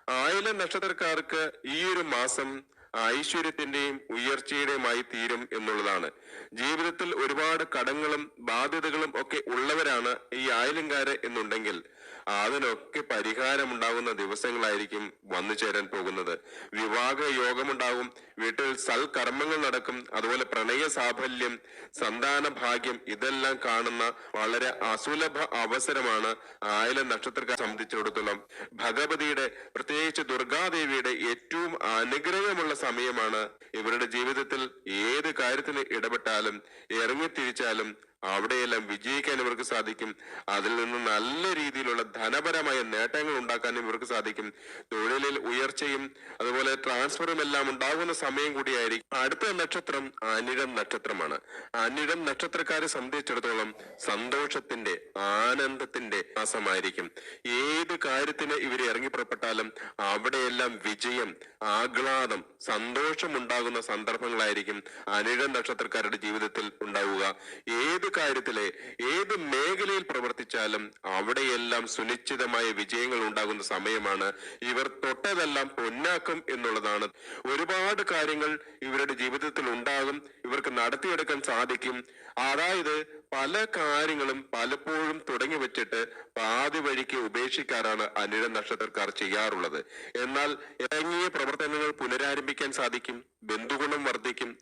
A: ആയില്യം നക്ഷത്രക്കാർക്ക് ഈ ഒരു മാസം ഐശ്വര്യത്തിന്റെയും ഉയർച്ചയുടെയുമായി തീരും എന്നുള്ളതാണ്. ജീവിതത്തിൽ ഒരുപാട് കടങ്ങളും ബാധ്യതകളും ഒക്കെ ഉള്ളവരാണ് ഈ ആയില്യംകാര് എന്നുണ്ടെങ്കിൽ അതിനൊക്കെ പരിഹാരമുണ്ടാകുന്ന ദിവസങ്ങളായിരിക്കും വന്നു ചേരാൻ പോകുന്നത്. വിവാഹ യോഗമുണ്ടാകും, വീട്ടിൽ സൽക്കർമ്മങ്ങൾ നടക്കും. അതുപോലെ പ്രണയ സാഫല്യം, സന്താന ഭാഗ്യം, ഇതെല്ലാം കാണുന്ന വളരെ അസുലഭ അവസരമാണ് ആയില്യം നക്ഷത്രക്കാരെ സംബന്ധിച്ചിടത്തോളം. ഭഗവതിയുടെ, പ്രത്യേകിച്ച് ദുർഗാദേവിയുടെ ഏറ്റവും അനുഗ്രഹമുള്ള സമയമാണ്. ഇവരുടെ ജീവിതത്തിൽ ഏത് കാര്യത്തിന് ഇടപെട്ടാലും ഇറങ്ങിത്തിരിച്ചാലും അവിടെയെല്ലാം വിജയിക്കാൻ ഇവർക്ക് സാധിക്കും. അതിൽ നിന്ന് നല്ല രീതിയിലുള്ള ധനപരമായ നേട്ടങ്ങൾ ഉണ്ടാക്കാനും ഇവർക്ക് സാധിക്കും. തൊഴിലിൽ ഉയർച്ചയും അതുപോലെ ട്രാൻസ്ഫറും എല്ലാം ഉണ്ടാകുന്ന സമയം കൂടിയായിരിക്കും. അടുത്ത നക്ഷത്രം അനിഴം നക്ഷത്രമാണ്. അനിഴം നക്ഷത്രക്കാരെ സംബന്ധിച്ചിടത്തോളം സന്തോഷത്തിന്റെ, ആനന്ദത്തിന്റെ മാസമായിരിക്കും. ഏത് കാര്യത്തിന് ഇവർ ഇറങ്ങി പുറപ്പെട്ടാലും അവിടെയെല്ലാം വിജയം, ആഹ്ലാദം, സന്തോഷം ഉണ്ടാകുന്ന സന്ദർഭങ്ങളായിരിക്കും അനിഴം നക്ഷത്രക്കാരുടെ ജീവിതത്തിൽ ഉണ്ടാവുക. ഏത് കാര്യത്തിലെ, ഏത് മേഖലയിൽ പ്രവർത്തിച്ചാലും അവിടെയെല്ലാം സുനിശ്ചിതമായ വിജയങ്ങൾ ഉണ്ടാകുന്ന സമയമാണ്. ഇവർ തൊട്ടതെല്ലാം പൊന്നാക്കും എന്നുള്ളതാണ്. ഒരുപാട് കാര്യങ്ങൾ ഇവരുടെ ജീവിതത്തിൽ ഉണ്ടാകും, ഇവർക്ക് നടത്തിയെടുക്കാൻ സാധിക്കും. അതായത് പല കാര്യങ്ങളും പലപ്പോഴും തുടങ്ങി വെച്ചിട്ട് പാതി വഴിക്ക് ഉപേക്ഷിക്കാറാണ് അനിഴം നക്ഷത്രക്കാർ ചെയ്യാറുള്ളത്. എന്നാൽ ഇറങ്ങിയ പ്രവർത്തനങ്ങൾ പുനരാരംഭിക്കാൻ സാധിക്കും, ബന്ധുഗുണം വർദ്ധിക്കും,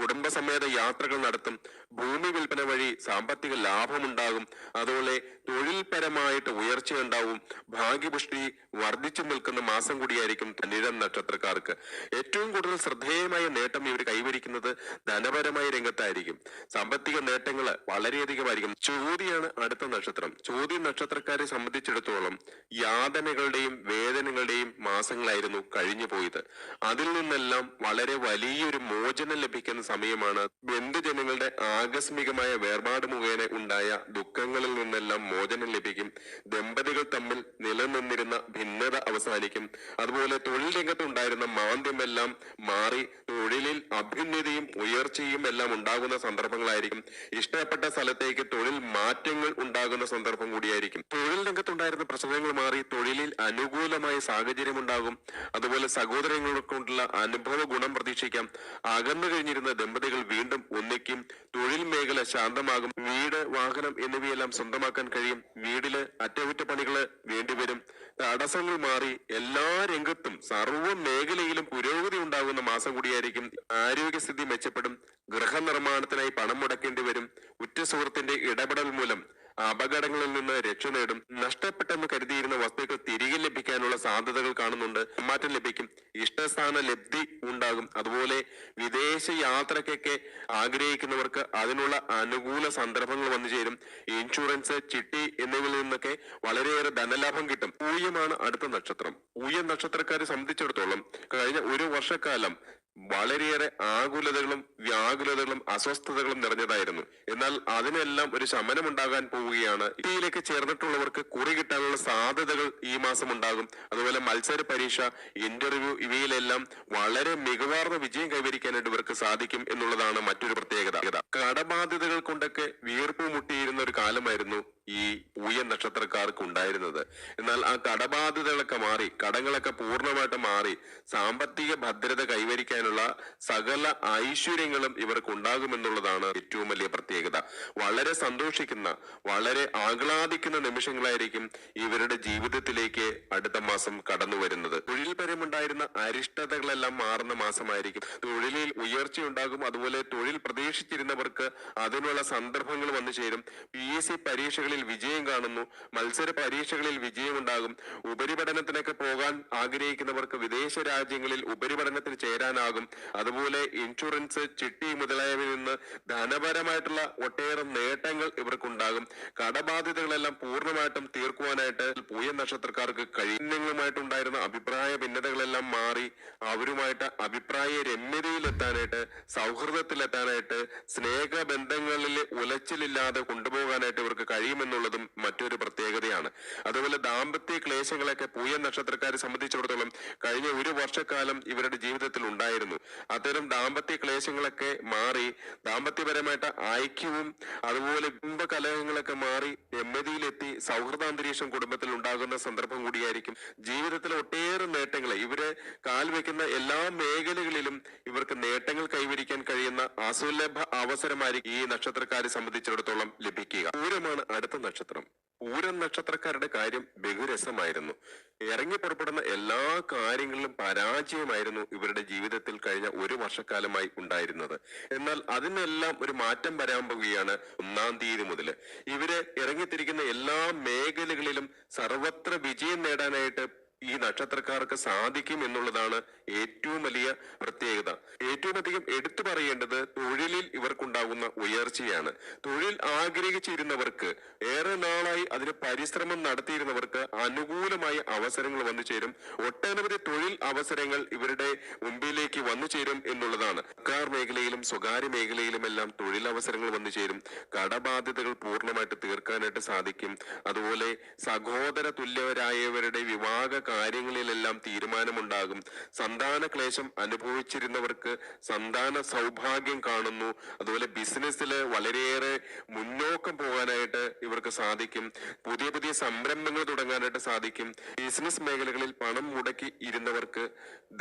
A: കുടുംബസമേത യാത്രകൾ നടത്തും, ഭൂമി വിൽപ്പന വഴി സാമ്പത്തിക ലാഭമുണ്ടാകും. അതുപോലെ തൊഴിൽപരമായിട്ട് ഉയർച്ചയുണ്ടാവും. ഭാഗ്യപുഷ്ടി വർദ്ധിച്ചു നിൽക്കുന്ന മാസം കൂടിയായിരിക്കും അനിഴം നക്ഷത്രക്കാർക്ക്. ഏറ്റവും കൂടുതൽ ശ്രദ്ധേയമായ നേട്ടം ഇവർ കൈവരിക്കുന്നത് ധനപരമായ രംഗത്തായിരിക്കും. സാമ്പത്തിക നേട്ടങ്ങൾ വളരെയധികമായിരിക്കും. ചോതിയാണ് അടുത്ത നക്ഷത്രം. ചോതി നക്ഷത്രക്കാരെ സംബന്ധിച്ചിടത്തോളം യാതനകളുടെയും വേദനകളുടെയും മാസങ്ങളായിരുന്നു കഴിഞ്ഞു പോയത്. അതിൽ നിന്നെല്ലാം വളരെ വലിയൊരു മോചനം ലഭിക്കുന്ന സമയമാണ്. ബന്ധുജനങ്ങളുടെ ആകസ്മികമായ വേർപാട് മുഖേന ഉണ്ടായ ദുഃഖങ്ങളിൽ നിന്നെല്ലാം മോചനം ലഭിക്കും. ദമ്പതികൾ തമ്മിൽ നിലനിന്നിരുന്ന ഭിന്നത അവസാനിക്കും. അതുപോലെ തൊഴിൽ രംഗത്ത് ഉണ്ടായിരുന്ന മാന്ദ്യമെല്ലാം മാറി തൊഴിലിൽ അഭ്യുന്നതിയും ഉയർച്ചയും എല്ലാം ഉണ്ടാകുന്ന സന്ദർഭങ്ങളായിരിക്കും. ഇഷ്ടപ്പെട്ട സ്ഥലത്തേക്ക് തൊഴിൽ മാറ്റങ്ങൾ ഉണ്ടാകുന്ന സന്ദർഭം കൂടിയായിരിക്കും. തൊഴിൽ രംഗത്തുണ്ടായിരുന്ന പ്രശ്നങ്ങൾ മാറി തൊഴിലിൽ അനുകൂലമായ സാഹചര്യം ഉണ്ടാകും. അതുപോലെ സഹോദരങ്ങളെ കൊണ്ടുള്ള അനുഭവ ഗുണം പ്രതീക്ഷിക്കാം. അകന്നു കഴിഞ്ഞിരുന്ന ദമ്പതികൾ വീണ്ടും ഒന്നിക്കും. തൊഴിൽ മേഖല ശാന്തമാകും. വീട്, വാഹനം എന്നിവയെല്ലാം സ്വന്തമാക്കാൻ കഴിയും. വീടില് അറ്റകുറ്റപ്പണികള് വേണ്ടിവരും. തടസ്സങ്ങൾ മാറി എല്ലാ രംഗത്തും സർവ്വ മേഖലയിലും പുരോഗതി ഉണ്ടാകുന്ന മാസം കൂടിയായിരിക്കും. ആരോഗ്യസ്ഥിതി മെച്ചപ്പെടും. ഗൃഹനിർമ്മാണത്തിനായി പണം മുടക്കേണ്ടി വരും. ഉറ്റ സുഹൃത്തിന്റെ ഇടപെടൽ മൂലം അപകടങ്ങളിൽ നിന്ന് രക്ഷ നേടും. നഷ്ടപ്പെട്ടെന്ന് കരുതിയിരുന്ന വസ്തുക്കൾ തിരികെ ലഭിക്കാനുള്ള സാധ്യതകൾ കാണുന്നുണ്ട്. മാറ്റം ലഭിക്കും. ഇഷ്ടസ്ഥാന ലബ്ധി ഉണ്ടാകും. അതുപോലെ വിദേശ യാത്രയ്ക്കൊക്കെ ആഗ്രഹിക്കുന്നവർക്ക് അതിനുള്ള അനുകൂല സന്ദർഭങ്ങൾ വന്നു ചേരും. ഇൻഷുറൻസ്, ചിട്ടി എന്നിവയിൽ നിന്നൊക്കെ വളരെയേറെ ധനലാഭം കിട്ടും. ഊയമാണ് അടുത്ത നക്ഷത്രം. ഊയ നക്ഷത്രക്കാരെ സംബന്ധിച്ചിടത്തോളം കഴിഞ്ഞ ഒരു വർഷക്കാലം വളരെയേറെ ആകുലതകളും വ്യാകുലതകളും അസ്വസ്ഥതകളും നിറഞ്ഞതായിരുന്നു. എന്നാൽ അതിനെല്ലാം ഒരു ശമനം ഉണ്ടാകാൻ പോവുകയാണ്. ഇതിലേക്ക് ചേർന്നിട്ടുള്ളവർക്ക് കുറി കിട്ടാനുള്ള സാധ്യതകൾ ഈ മാസം ഉണ്ടാകും. അതുപോലെ മത്സര പരീക്ഷ, ഇന്റർവ്യൂ ഇവയിലെല്ലാം വളരെ മികവാർന്ന വിജയം കൈവരിക്കാനായിട്ട് ഇവർക്ക് സാധിക്കും എന്നുള്ളതാണ് മറ്റൊരു പ്രത്യേകത. കടബാധ്യതകൾ കൊണ്ടൊക്കെ വീർപ്പ് മുട്ടിയിരുന്ന ഒരു കാലമായിരുന്നു ഈ ഊയൻ നക്ഷത്രക്കാർക്ക് ഉണ്ടായിരുന്നത്. എന്നാൽ ആ കടബാധ്യതകളൊക്കെ മാറി, കടങ്ങളൊക്കെ പൂർണ്ണമായിട്ട് മാറി, സാമ്പത്തിക ഭദ്രത കൈവരിക്കാനുള്ള സകല ഐശ്വര്യങ്ങളും ഇവർക്ക് ഉണ്ടാകുമെന്നുള്ളതാണ് ഏറ്റവും വലിയ പ്രത്യേകത. വളരെ സന്തോഷിക്കുന്ന, വളരെ ആഹ്ലാദിക്കുന്ന നിമിഷങ്ങളായിരിക്കും ഇവരുടെ ജീവിതത്തിലേക്ക് അടുത്ത മാസം കടന്നു വരുന്നത്. തൊഴിൽപരമുണ്ടായിരുന്ന അരിഷ്ടതകളെല്ലാം മാറുന്ന മാസമായിരിക്കും. തൊഴിലിൽ ഉയർച്ചയുണ്ടാകും. അതുപോലെ തൊഴിൽ പ്രതീക്ഷിച്ചിരുന്നവർക്ക് അതിനുള്ള സന്ദർഭങ്ങൾ വന്നു ചേരും. PSC പരീക്ഷകളിൽ വിജയം കാണുന്നു. മത്സര പരീക്ഷകളിൽ വിജയമുണ്ടാകും. ഉപരിപഠനത്തിനൊക്കെ പോകാൻ ആഗ്രഹിക്കുന്നവർക്ക് വിദേശ രാജ്യങ്ങളിൽ ഉപരിപഠനത്തിന് ചേരാനാകും. അതുപോലെ ഇൻഷുറൻസ്, ചിട്ടി മുതലായവയിൽ നിന്ന് ധനപരമായിട്ടുള്ള ഒട്ടേറെ നേട്ടങ്ങൾ ഇവർക്കുണ്ടാകും. കടബാധ്യതകളെല്ലാം പൂർണ്ണമായിട്ടും തീർക്കുവാനായിട്ട് പൂയ നക്ഷത്രക്കാർക്ക് കഴിയുന്നതുമായിട്ടുണ്ടായിരുന്ന അഭിപ്രായ ഭിന്നതകളെല്ലാം മാറി അവരുമായിട്ട് അഭിപ്രായ രമ്യതയിലെത്താനായിട്ട്, സൗഹൃദത്തിലെത്താനായിട്ട്, സ്നേഹബന്ധങ്ങളിൽ ഉലച്ചിലില്ലാതെ കൊണ്ടുപോകാനായിട്ട് ഇവർക്ക് കഴിയുമെന്നുള്ളതും മറ്റൊരു പ്രത്യേകതയാണ്. അതുപോലെ ദാമ്പത്യ ക്ലേശങ്ങളൊക്കെ പൂയ നക്ഷത്രക്കാരെ സംബന്ധിച്ചിടത്തോളം കഴിഞ്ഞ ഒരു വർഷക്കാലം ഇവരുടെ ജീവിതത്തിൽ ഉണ്ടായിരുന്നു. അത്തരം ദാമ്പത്യ ക്ലേശങ്ങളൊക്കെ മാറി ദാമ്പത്യപരമായിട്ട് ഐക്യവും അതുപോലെ കുടുംബകലഹങ്ങളൊക്കെ മാറി രമ്യതയിലെത്തി സൗഹൃദാന്തരീക്ഷം കുടുംബത്തിൽ ഉണ്ടാകുന്ന സന്ദർഭം കൂടിയായിരിക്കും. ജീവിതത്തിലെ ഒട്ടേറെ നേട്ടങ്ങളെ ഇവര് കാൽവെക്കുന്ന എല്ലാ മേഖലകളിലും ഇവർക്ക് നേട്ടങ്ങൾ കൈവരിക്കാൻ കഴിയുന്ന അസുലഭ അവസരമായിരിക്കും ഈ നക്ഷത്രക്കാരെ സംബന്ധിച്ചിടത്തോളം ലഭിക്കുക. പൂരമാണ് അടുത്ത നക്ഷത്രം. പൂരം നക്ഷത്രക്കാരുടെ കാര്യം ബഹുരസമായിരുന്നു. ഇറങ്ങി പുറപ്പെടുന്ന എല്ലാ കാര്യങ്ങളിലും പരാജയമായിരുന്നു ഇവരുടെ ജീവിതത്തിൽ കഴിഞ്ഞ ഒരു വർഷക്കാലമായി ഉണ്ടായിരുന്നത്. എന്നാൽ അതിനെല്ലാം ഒരു മാറ്റം വരാൻ പോവുകയാണ് 1-ാം തീയതി മുതൽ. ഇവര് ഇറങ്ങിത്തിരിക്കുന്ന എല്ലാ മേഖലകളിലും സർവത്ര വിജയം നേടാനായിട്ട് ഈ നക്ഷത്രക്കാർക്ക് സാധിക്കും എന്നുള്ളതാണ് ഏറ്റവും വലിയ പ്രത്യേകത. ഏറ്റവും അധികം എടുത്തു പറയേണ്ടത് തൊഴിലിൽ ഇവർക്കുണ്ടാകുന്ന ഉയർച്ചയാണ്. തൊഴിൽ ആഗ്രഹിച്ചിരുന്നവർക്ക്, ഏറെ നാളായി അതിന് പരിശ്രമം നടത്തിയിരുന്നവർക്ക് അനുകൂലമായ അവസരങ്ങൾ വന്നു ചേരും. ഒട്ടനവധി തൊഴിൽ അവസരങ്ങൾ ഇവരുടെ മുമ്പിലേക്ക് വന്നു ചേരും എന്നുള്ളതാണ്. സർക്കാർ മേഖലയിലും സ്വകാര്യ മേഖലയിലുമെല്ലാം തൊഴിലവസരങ്ങൾ വന്നു ചേരും. കടബാധ്യതകൾ പൂർണ്ണമായിട്ട് തീർക്കാനായിട്ട് സാധിക്കും. അതുപോലെ സഹോദര തുല്യരായവരുടെ വിവാഹ കാര്യങ്ങളിലെല്ലാം തീരുമാനമുണ്ടാകും. സന്താന ക്ലേശം അനുഭവിച്ചിരുന്നവർക്ക് സന്താന സൗഭാഗ്യം കാണുന്നു. അതുപോലെ ബിസിനസ്സിൽ വളരെയേറെ മുന്നോക്കം പോകാനായിട്ട് ഇവർക്ക് സാധിക്കും. പുതിയ പുതിയ സംരംഭങ്ങൾ തുടങ്ങാനായിട്ട് സാധിക്കും. ബിസിനസ് മേഖലകളിൽ പണം മുടക്കി ഇരുന്നവർക്ക്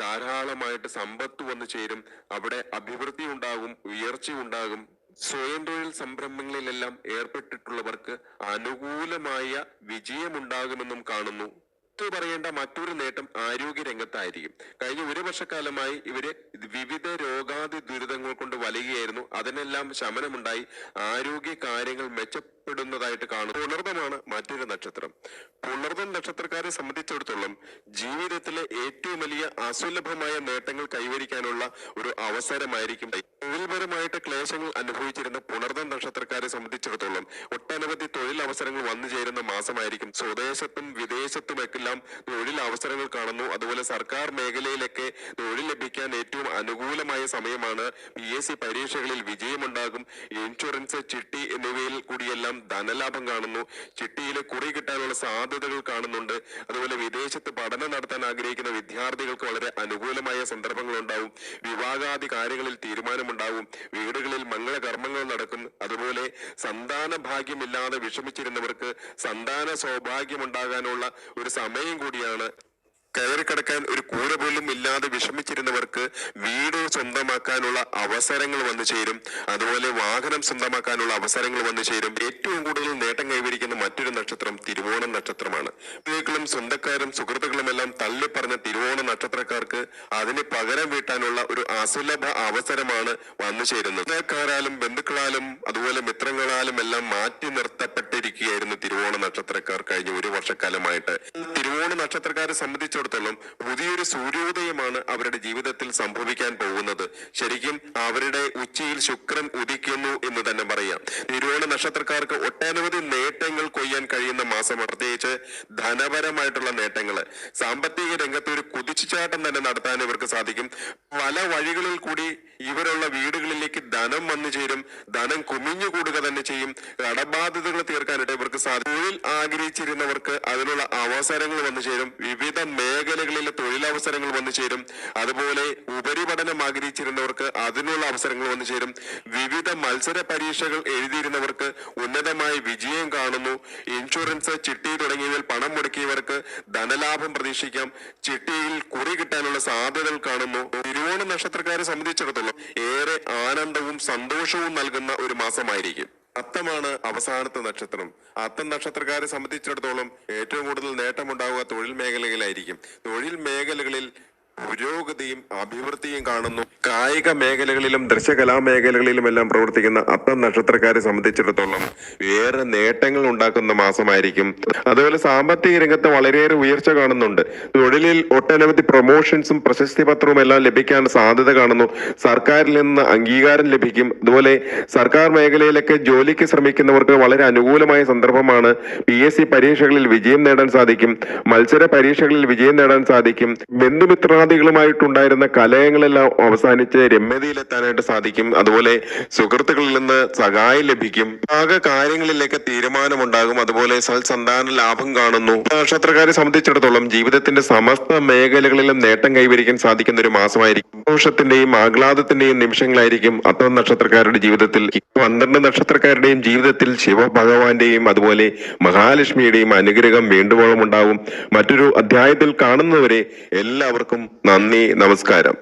A: ധാരാളമായിട്ട് സമ്പത്ത് വന്നു ചേരും. അവിടെ അഭിവൃദ്ധി ഉണ്ടാകും, ഉയർച്ച ഉണ്ടാകും. സ്വയം തൊഴിൽ സംരംഭങ്ങളിലെല്ലാം ഏർപ്പെട്ടിട്ടുള്ളവർക്ക് അനുകൂലമായ വിജയമുണ്ടാകുമെന്നും കാണുന്നു. പറയേണ്ട മറ്റൊരു നേട്ടം ആരോഗ്യ രംഗത്തായിരിക്കും. കഴിഞ്ഞ ഒരു വർഷക്കാലമായി ഇവര് വിവിധ രോഗാതി ദുരിതങ്ങൾ കൊണ്ട് വലയുകയായിരുന്നു. അതിനെല്ലാം ശമനമുണ്ടായി ആരോഗ്യ കാര്യങ്ങൾ മെച്ചപ്പെടുന്നതായിട്ട് കാണും. പുണർദമാണ് മറ്റൊരു നക്ഷത്രം. പുണർദം നക്ഷത്രക്കാരെ സംബന്ധിച്ചിടത്തോളം ജീവിതത്തിലെ ഏറ്റവും വലിയ അസുലഭമായ നേട്ടങ്ങൾ കൈവരിക്കാനുള്ള ഒരു അവസരമായിരിക്കും. തൊഴിൽപരമായിട്ട് ക്ലേശങ്ങൾ അനുഭവിച്ചിരുന്ന പുണർദം നക്ഷത്രക്കാരെ സംബന്ധിച്ചിടത്തോളം ഒട്ടനവധി തൊഴിൽ അവസരങ്ങൾ വന്നു ചേരുന്ന മാസമായിരിക്കും. സ്വദേശത്തും വിദേശത്തുമെല്ലാം തൊഴിൽ അവസരങ്ങൾ കാണുന്നു. അതുപോലെ സർക്കാർ മേഖലയിലൊക്കെ തൊഴിൽ ലഭിക്കാൻ ഏറ്റവും അനുകൂലമായ സമയമാണ്. PSC പരീക്ഷകളിൽ വിജയമുണ്ടാകും. ഇൻഷുറൻസ്, ചിട്ടി എന്നിവയിൽ കൂടിയെല്ലാം ധനലാഭം കാണുന്നു. ചിട്ടിയിൽ കുറി കിട്ടാനുള്ള സാധ്യതകൾ കാണുന്നുണ്ട്. അതുപോലെ വിദേശത്ത് പഠനം നടത്താൻ ആഗ്രഹിക്കുന്ന വിദ്യാർത്ഥികൾക്ക് വളരെ അനുകൂലമായ സന്ദർഭങ്ങൾ ഉണ്ടാവും. വിവാഹാദി കാര്യങ്ങളിൽ തീരുമാനമുണ്ടാവും. വീടുകളിൽ മംഗളകർമ്മങ്ങൾ നടക്കും. അതുപോലെ സന്താന ഭാഗ്യമില്ലാതെ വിഷമിച്ചിരുന്നവർക്ക് സന്താന സൗഭാഗ്യം ഉണ്ടാകാനുള്ള ഒരു സമയം കൂടിയാണ് കയറിക്കിടക്കാൻ ഒരു കൂര പോലും ഇല്ലാതെ വിഷമിച്ചിരുന്നവർക്ക് വീട് സ്വന്തമാക്കാനുള്ള അവസരങ്ങൾ വന്നു ചേരും. അതുപോലെ വാഹനം സ്വന്തമാക്കാനുള്ള അവസരങ്ങൾ വന്നു ചേരും. ഏറ്റവും കൂടുതൽ നേട്ടം കൈവരിക്കുന്ന മറ്റൊരു നക്ഷത്രം തിരുവോണം നക്ഷത്രമാണ്. ബന്ധുക്കളും സ്വന്തക്കാരും സുഹൃത്തുക്കളും എല്ലാം തള്ളിപ്പറഞ്ഞ തിരുവോണ നക്ഷത്രക്കാർക്ക് അതിന് പകരം വീട്ടാനുള്ള ഒരു അസുലഭ അവസരമാണ് വന്നു ചേരുന്നത്. സ്വന്തക്കാരാലും ബന്ധുക്കളാലും അതുപോലെ മിത്രങ്ങളാലും എല്ലാം മാറ്റി നിർത്തപ്പെട്ടിരിക്കുകയായിരുന്നു തിരുവോണ നക്ഷത്രക്കാർ കഴിഞ്ഞ ഒരു വർഷക്കാലമായിട്ട്. തിരുവോണ നക്ഷത്രക്കാരെ സംബന്ധിച്ചിടത്തോളം പുതിയൊരു സൂര്യോദയമാണ് അവരുടെ ജീവിതത്തിൽ സംഭവിക്കാൻ പോകുന്നത്. ശരിക്കും അവരുടെ ഉച്ചയിൽ ശുക്രൻ ഉദിക്കുന്നു എന്ന് തന്നെ പറയാം. തിരുവോണ നക്ഷത്രക്കാർക്ക് ഒട്ടനവധി നേട്ടങ്ങൾ കൊയ്യാൻ കഴിയുന്ന മാസം, പ്രത്യേകിച്ച് ധനപരമായിട്ടുള്ള നേട്ടങ്ങള്. സാമ്പത്തിക രംഗത്ത് ഒരു കുതിച്ചുചാട്ടം തന്നെ നടത്താൻ ഇവർക്ക് സാധിക്കും. പല വഴികളിൽ കൂടി ഇവരുള്ള വീടുകളിലേക്ക് ധനം വന്നു ചേരും. ധനം കുമിഞ്ഞുകൂടുക തന്നെ ചെയ്യും. കടബാധ്യതകൾ തീർക്കാനായിട്ട് ഇവർക്ക് തൊഴിൽ ആഗ്രഹിച്ചിരുന്നവർക്ക് അതിനുള്ള അവസരങ്ങൾ വന്നു ചേരും. വിവിധ മേഖലകളിലെ തൊഴിലവസരങ്ങൾ വന്നു ചേരും. അതുപോലെ ഉപരിപഠനം ആഗ്രഹിച്ചിരുന്നവർക്ക് അതിനുള്ള അവസരങ്ങൾ വന്നു ചേരും. വിവിധ മത്സര പരീക്ഷകൾ എഴുതിയിരുന്നവർക്ക് ഉന്നതമായ വിജയം കാണുന്നു. ഇൻഷുറൻസ്, ചിട്ടി തുടങ്ങിയവയിൽ പണം മുടക്കിയവർക്ക് ധനലാഭം പ്രതീക്ഷിക്കാം. ചിട്ടിയിൽ കുറി കിട്ടാനുള്ള സാധ്യതകൾ കാണുന്നു. തിരുവോണ നക്ഷത്രക്കാരെ സംബന്ധിച്ചിടത്തോളം ഏറെ ആനന്ദവും സന്തോഷവും നൽകുന്ന ഒരു മാസമായിരിക്കും. അത്തമാണ് അവസാനത്തെ നക്ഷത്രം. അത്തം നക്ഷത്രക്കാരെ സംബന്ധിച്ചിടത്തോളം ഏറ്റവും കൂടുതൽ നേട്ടമുണ്ടാവുക തൊഴിൽ മേഖലകളിലായിരിക്കും. തൊഴിൽ മേഖലകളിൽ പുരോഗതിയും അഭിവൃദ്ധിയും കാണുന്നു. കായിക മേഖലകളിലും ദൃശ്യകലാ മേഖലകളിലും എല്ലാം പ്രവർത്തിക്കുന്ന അത്തം നക്ഷത്രക്കാരെ സംബന്ധിച്ചിടത്തോളം ഏറെ നേട്ടങ്ങൾ ഉണ്ടാക്കുന്ന മാസമായിരിക്കും. അതുപോലെ സാമ്പത്തിക രംഗത്ത് വളരെയേറെ ഉയർച്ച കാണുന്നുണ്ട്. തൊഴിലിൽ ഒട്ടനവധി പ്രൊമോഷൻസും പ്രശസ്തി പത്രവും എല്ലാം ലഭിക്കാൻ സാധ്യത കാണുന്നു. സർക്കാരിൽ നിന്ന് അംഗീകാരം ലഭിക്കും. അതുപോലെ സർക്കാർ മേഖലയിലൊക്കെ ജോലിക്ക് ശ്രമിക്കുന്നവർക്ക് വളരെ അനുകൂലമായ സന്ദർഭമാണ്. PSC പരീക്ഷകളിൽ വിജയം നേടാൻ സാധിക്കും. മത്സര പരീക്ഷകളിൽ വിജയം നേടാൻ സാധിക്കും. ബന്ധുമിത്രാദികളുമായിട്ടുണ്ടായിരുന്ന കലഹങ്ങളെല്ലാം അവസാനിച്ച് രമ്യതയിലെത്താനായിട്ട് സാധിക്കും. അതുപോലെ സുഹൃത്തുക്കളിൽ നിന്ന് സഹായം ലഭിക്കും. ആകെ കാര്യങ്ങളിലേക്ക് തീരുമാനമുണ്ടാകും. അതുപോലെ സൽസന്താന ലാഭം കാണുന്നു. നക്ഷത്രക്കാരെ സംബന്ധിച്ചിടത്തോളം ജീവിതത്തിന്റെ സമസ്ത മേഖലകളിലും നേട്ടം കൈവരിക്കാൻ സാധിക്കുന്ന ഒരു മാസമായിരിക്കും. സന്തോഷത്തിന്റെയും ആഹ്ലാദത്തിന്റെയും നിമിഷങ്ങളായിരിക്കും അത്തം നക്ഷത്രക്കാരുടെ ജീവിതത്തിൽ. 12 നക്ഷത്രക്കാരുടെയും ജീവിതത്തിൽ ശിവഭഗവാന്റെയും അതുപോലെ മഹാലക്ഷ്മിയുടെയും അനുഗ്രഹം വേണ്ടുവോളം ഉണ്ടാവും. മറ്റൊരു അധ്യായത്തിൽ കാണുന്നവരെ എല്ലാവർക്കും നന്ദി, നമസ്കാരം.